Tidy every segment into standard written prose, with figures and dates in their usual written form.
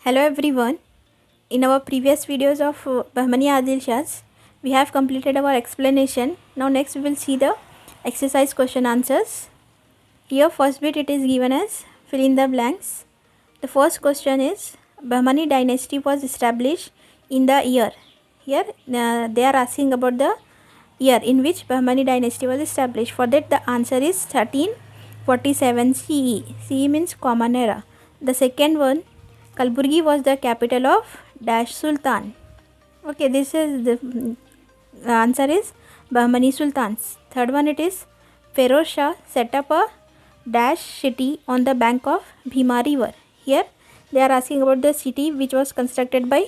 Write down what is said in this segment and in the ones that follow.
Hello everyone. In our previous videos of Bahmani Adil Shahs, we have completed our explanation. Now next we will see the exercise question answers. Here first bit it is given as fill in the blanks. The first question is Bahmani dynasty was established in the year. Here they are asking about the year in which Bahmani dynasty was established. For that the answer is 1347 CE. CE means Common Era. The second one, Kalburgi was the capital of Dash Sultan. Okay, this is the answer is Bahmani Sultans. Third one it is Feroz Shah set up a Dash city on the bank of Bhima river. Here they are asking about the city which was constructed by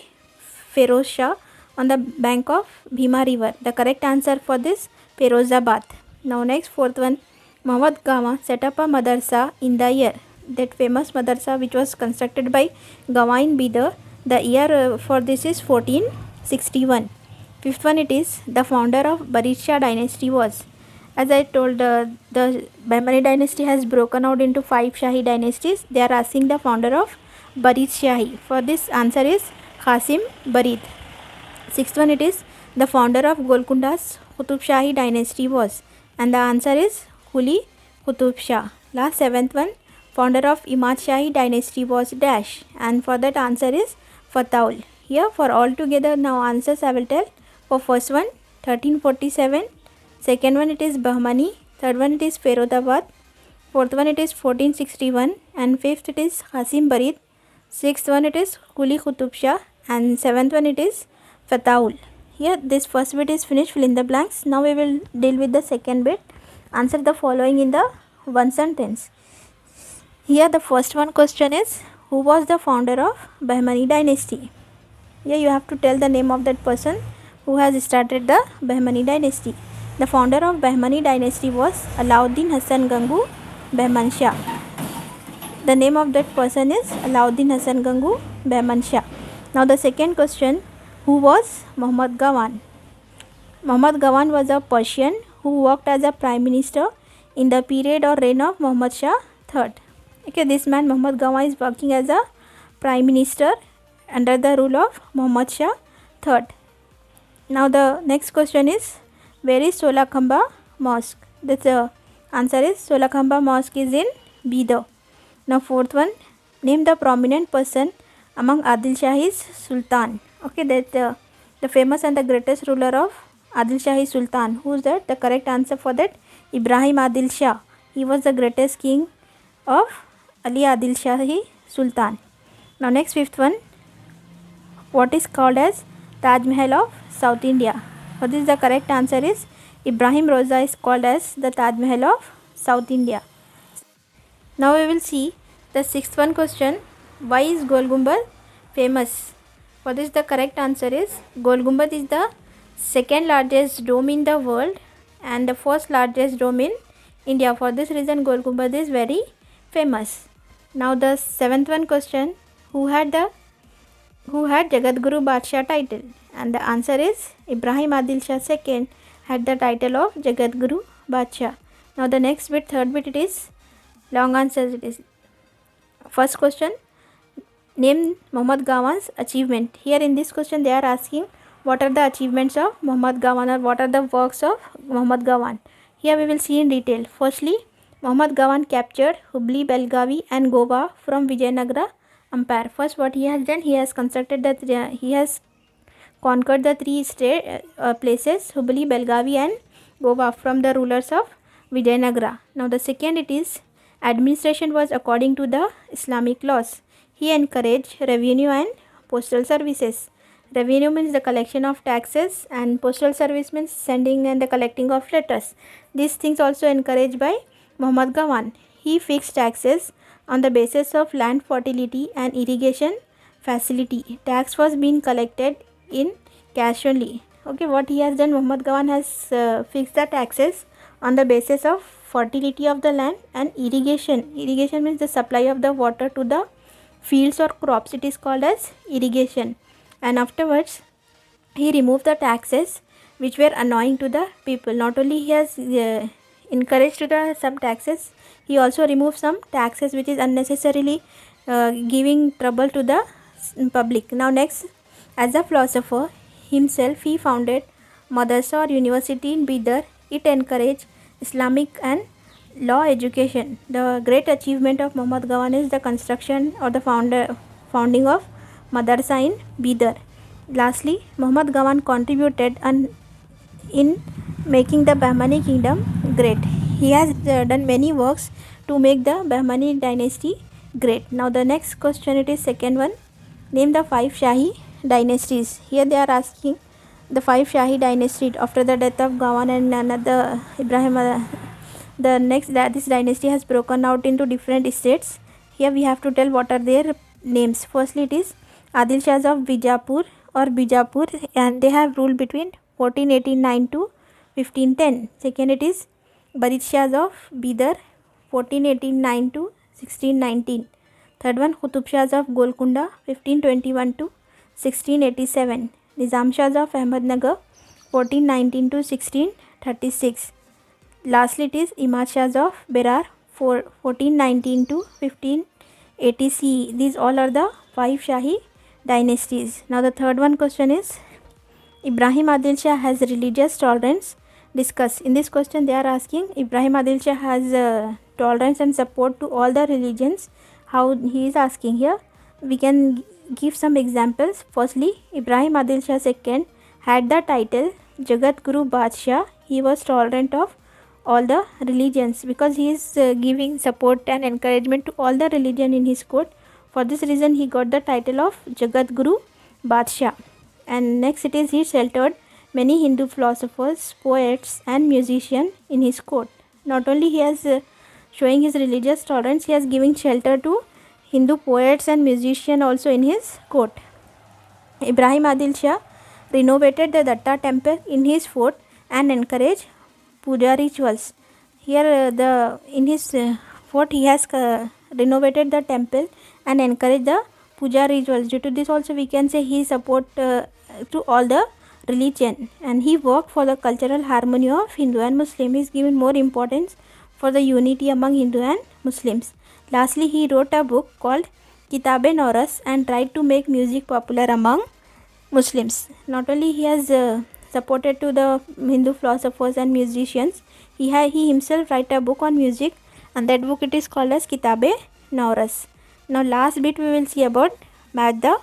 Feroz Shah on the bank of Bhima river. The correct answer for this Ferozabad. Now next fourth one, Muhammad Gawa set up a madrasa in the year. That famous madrasa which was constructed by Gawain Bidar. The year for this is 1461. Fifth one it is the founder of Barid Shah dynasty was. As I told, the Bahmani dynasty has broken out into 5 Shahi dynasties. They are asking the founder of Barid Shahi. For this answer is Qasim Barid. Sixth one it is the founder of Golconda's Qutub Shahi dynasty was, and the answer is Quli Qutub Shah. Last seventh one, founder of Imad Shahi dynasty was dash, and for that answer is Fataul. Here for all together now answers I will tell. For first one 1347, second one it is Bahmani, third one it is Ferozabad, fourth one it is 1461, and fifth it is Qasim Barid, sixth one it is Quli Qutub Shah, and seventh one it is Fataul. Here this first bit is finished, fill in the blanks. Now we will deal with the second bit. Answer the following in the one sentence. Here the first one question is who was the founder of Bahmani dynasty. Here you have to tell the name of that person who has started the Bahmani dynasty. The founder of Bahmani dynasty was Alauddin Hassan Gangu Bahman Shah. The name of that person is Alauddin Hassan Gangu Bahman Shah. Now the second question, who was Muhammad Gawan? Muhammad Gawan was a Persian who worked as a prime minister in the period or reign of Muhammad Shah III. Okay, this man Muhammad Gawan is working as a prime minister under the rule of Muhammad Shah III. Now the next question is where is Solakhamba Mosque? The answer is Solakhamba Mosque is in Bidar. Now fourth one, name the prominent person among Adil Shahi's Sultan. Okay, that the famous and the greatest ruler of Adil Shahi Sultan. Who is that? The correct answer for that, Ibrahim Adil Shah. He was the greatest king of Ali Adil Shahi Sultan. Now next fifth one, what is called as Taj Mahal of South India? For this the correct answer is Ibrahim Roza is called as the Taj Mahal of South India. Now we will see the sixth one question, why is Gol Gumbad famous? For this the correct answer is Gol Gumbad is the second largest dome in the world and the first largest dome in India. For this reason Gol Gumbad is very famous. Now the seventh one question, who had Jagat Guru Badshah title? And the answer is Ibrahim Adil Shah II had the title of Jagat Guru Badshah. Now the next bit, third bit, it is long answers. It is first question, name Muhammad Gawan's achievement. Here in this question they are asking what are the achievements of Muhammad Gawan or what are the works of Muhammad Gawan. Here we will see in detail. Firstly, Muhammad Gawan captured Hubli, Belgavi and Goa from Vijayanagara Empire. First what he has done, he has constructed that he has conquered the 3 places Hubli, Belgavi and Goa from the rulers of Vijayanagara. Now the second it is administration was according to the Islamic laws. He encouraged revenue and postal services. Revenue means the collection of taxes and postal service means sending and the collecting of letters. These things also encouraged by Muhammad Gawan. He fixed taxes on the basis of land fertility and irrigation facility. Tax was being collected in cash only. Okay, what he has done, Muhammad Gawan has fixed the taxes on the basis of fertility of the land and irrigation. Irrigation means the supply of the water to the fields or crops. It is called as irrigation. And afterwards he removed the taxes which were annoying to the people. Not only he has encouraged to the some taxes, he also removed some taxes which is unnecessarily giving trouble to the public. Now next, as a philosopher himself, he founded madrasa or university in Bidar. It encouraged Islamic and law education. The great achievement of Muhammad Gawan is the construction or the founding of madrasa in Bidar. Lastly, Muhammad Gawan contributed in making the Bahmani kingdom great. He has done many works to make the Bahmani dynasty great. Now the next question, it is second one. Name the 5 Shahi dynasties. Here they are asking the 5 Shahi dynasties after the death of Gawan and another Ibrahim. The next, this dynasty has broken out into different states. Here we have to tell what are their names. Firstly, it is Adil Shahs of Bijapur or Bijapur, and they have ruled between 1489 to 1510. Second, it is Barid Shahs of Bidar, 1489 to 1619. Third one, Qutub Shahs of Golconda, 1521 to 1687. Nizam Shahs of Ahmednagar, 1419 to 1636. Lastly, it is Imad Shahs of Berar, 1419 to 1580 CE. These all are the 5 Shahi dynasties. Now the third one question is, Ibrahim Adil Shah has religious tolerance. Discuss. In this question they are asking, Ibrahim Adil Shah has tolerance and support to all the religions. How he is asking here? We can give some examples. Firstly, Ibrahim Adil Shah II had the title Jagat Guru Badshah. He was tolerant of all the religions because he is giving support and encouragement to all the religion in his court. For this reason he got the title of Jagat Guru Badshah. And next, it is he sheltered many Hindu philosophers, poets and musicians in his court. Not only he has showing his religious tolerance, he has giving shelter to Hindu poets and musicians also in his court. Ibrahim Adil Shah renovated the Datta temple in his fort and encouraged puja rituals. Here in his fort he has renovated the temple and encouraged the puja rituals. Due to this also we can say he support to all the religion, and he worked for the cultural harmony of Hindu and Muslim. He is given more importance for the unity among Hindu and Muslims. Lastly, he wrote a book called Kitab-e-Nauras and tried to make music popular among Muslims. Not only he has supported to the Hindu philosophers and musicians, he himself write a book on music, and that book it is called as Kitab-e-Nauras. Now last bit we will see about match the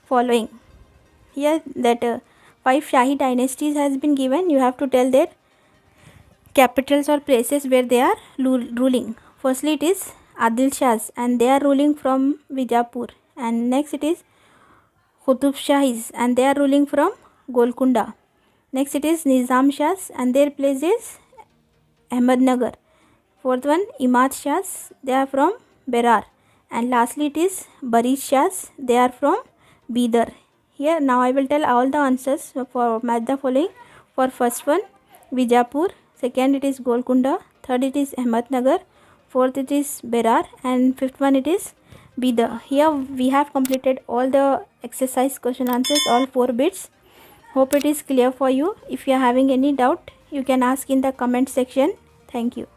following. Here that 5 Shahi dynasties has been given. You have to tell their capitals or places where they are ruling. Firstly, it is Adil Shahs and they are ruling from Bijapur. And next it is Qutub Shahis and they are ruling from Golconda. Next it is Nizam Shahs and their place is Ahmednagar. Fourth one, Imad Shahs, they are from Berar. And lastly it is Barid Shahs, they are from Bidar. Here now I will tell all the answers for match the following. For first one, Bijapur. Second it is Golconda. Third it is Ahmednagar. Fourth it is Berar. And fifth one it is Bidar. Here we have completed all the exercise question answers, all 4 bits. Hope it is clear for you. If you are having any doubt, you can ask in the comment section. Thank you.